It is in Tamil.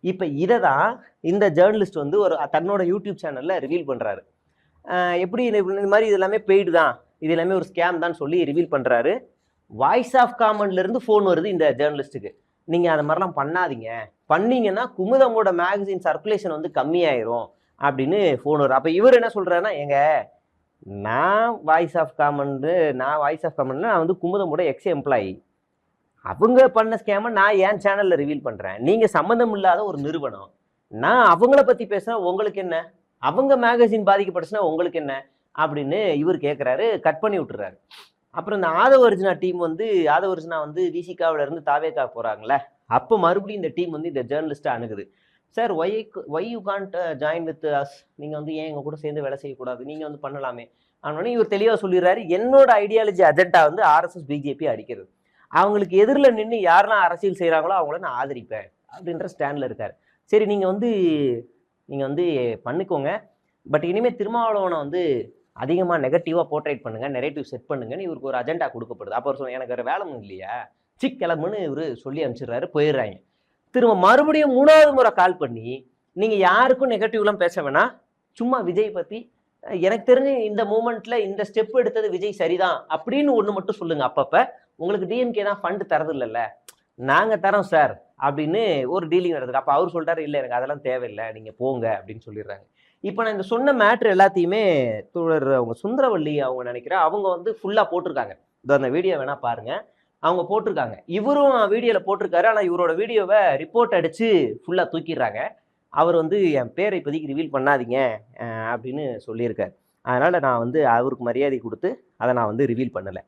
இப்போ இதை தான் இந்த ஜேர்னலிஸ்ட் வந்து ஒரு தன்னோட யூடியூப் சேனலில் ரிவீல் பண்ணுறாரு. எப்படி இந்த மாதிரி இது எல்லாமே பெய்டு தான், இது எல்லாமே ஒரு ஸ்கேம் தான் சொல்லி ரிவீல் பண்ணுறாரு. வாய்ஸ் ஆஃப் காமன்லேருந்து ஃபோன் வருது இந்த ஜேர்னலிஸ்ட்டுக்கு, நீங்கள் அது மாதிரிலாம் பண்ணாதீங்க, பண்ணீங்கன்னா குமுதமோட மேகசின் சர்க்குலேஷன் வந்து கம்மியாயிரும் அப்படின்னு ஃபோன் வரும். அப்போ இவர் என்ன சொல்கிறாருன்னா, நான் வாய்ஸ் ஆஃப் காமன்ல நான் வந்து குமுதமோட எக்ஸ் எம்ப்ளாயி, அவங்க பண்ண ஸ்கேமை நான் என் சேனலில் ரிவீல் பண்ணுறேன், நீங்கள் சம்மந்தம் இல்லாத ஒரு நிறுவனம், நான் அவங்கள பற்றி பேசுனா உங்களுக்கு என்ன, அவங்க மேகசின் பாதிக்கப்பட்டுச்சுன்னா உங்களுக்கு என்ன அப்படின்னு இவர் கேட்குறாரு. கட் பண்ணி விட்டுறாரு. அப்புறம் இந்த ஆதவர்ஜுனா டீம் வந்து விசிகாவில இருந்து தாவேக்கா போகிறாங்களே, அப்போ மறுபடியும் இந்த டீம் வந்து இந்த ஜேர்னலிஸ்ட்டை அணுகுது. Sir, why you can't join with us, நீங்கள் வந்து ஏன் எங்கள் கூட சேர்ந்து வேலை செய்யக்கூடாது, நீங்கள் வந்து பண்ணலாமே அப்படின்னு இவர் தெளிவாக சொல்லிடுறாரு. என்னோட ஐடியாலஜி அஜெண்டா வந்து ஆர்எஸ்எஸ் பிஜேபி அடிக்கிறது, அவங்களுக்கு எதிரில் நின்று யாரெல்லாம் அரசியல் செய்கிறாங்களோ அவங்கள நான் ஆதரிப்பேன் அப்படின்ற ஸ்டாண்டில் இருக்கார். சரி, நீங்கள் வந்து பண்ணிக்கோங்க, பட் இனிமேல் திருமாவளவனை வந்து அதிகமாக நெகட்டிவாக போர்ட்ரேட் பண்ணுங்க, நெரேட்டிவ் செட் பண்ணுங்கன்னு இவருக்கு ஒரு அஜெண்டா கொடுக்கப்படுது. அப்போ அவர் எனக்கு வேறு வேலை இல்லையா, கிளம்புன்னு இவர் சொல்லி அனுப்பிச்சிடுறாரு. போயிடுறாங்க. திரும்ப மறுபடியும் 3வது முறை கால் பண்ணி, நீங்கள் யாருக்கும் நெகட்டிவ்லாம் பேச வேணாம், சும்மா விஜய் பற்றி எனக்கு தெரிஞ்சு இந்த மூமெண்ட்ல இந்த ஸ்டெப் எடுத்தது விஜய் சரிதான் அப்படின்னு ஒன்று மட்டும் சொல்லுங்க. அப்பப்போ உங்களுக்கு டிஎம்கே தான் ஃபண்டு தரது இல்லைல்ல, நாங்கள் தரோம் சார் அப்படின்னு ஒரு டீலிங் நடக்குது. அப்போ அவர் சொல்லிட்டாரு, இல்லை எனக்கு அதெல்லாம் தேவையில்லை, நீங்கள் போங்க அப்படின்னு சொல்லிடுறாங்க. இப்போ நான் இந்த சொன்ன மேட்ரு எல்லாத்தையுமே அவங்க சுந்தரவள்ளி அவங்க நினைக்கிறேன், அவங்க வந்து ஃபுல்லாக போட்டிருக்காங்க. இதோ அந்த வீடியோ வேணால் பாருங்கள், அவங்க போட்டிருக்காங்க. இவரும் வீடியோவில் போட்டிருக்காரு. ஆனால் இவரோட வீடியோவை ரிப்போர்ட் அடித்து ஃபுல்லாக தூக்கிடுறாங்க. அவர் வந்து என் பேரை இப்போதைக்கு ரிவீல் பண்ணாதீங்க அப்படின்னு சொல்லியிருக்காரு. அதனால் நான் வந்து அவருக்கு மரியாதை கொடுத்து அதை நான் வந்து ரிவீல் பண்ணலை.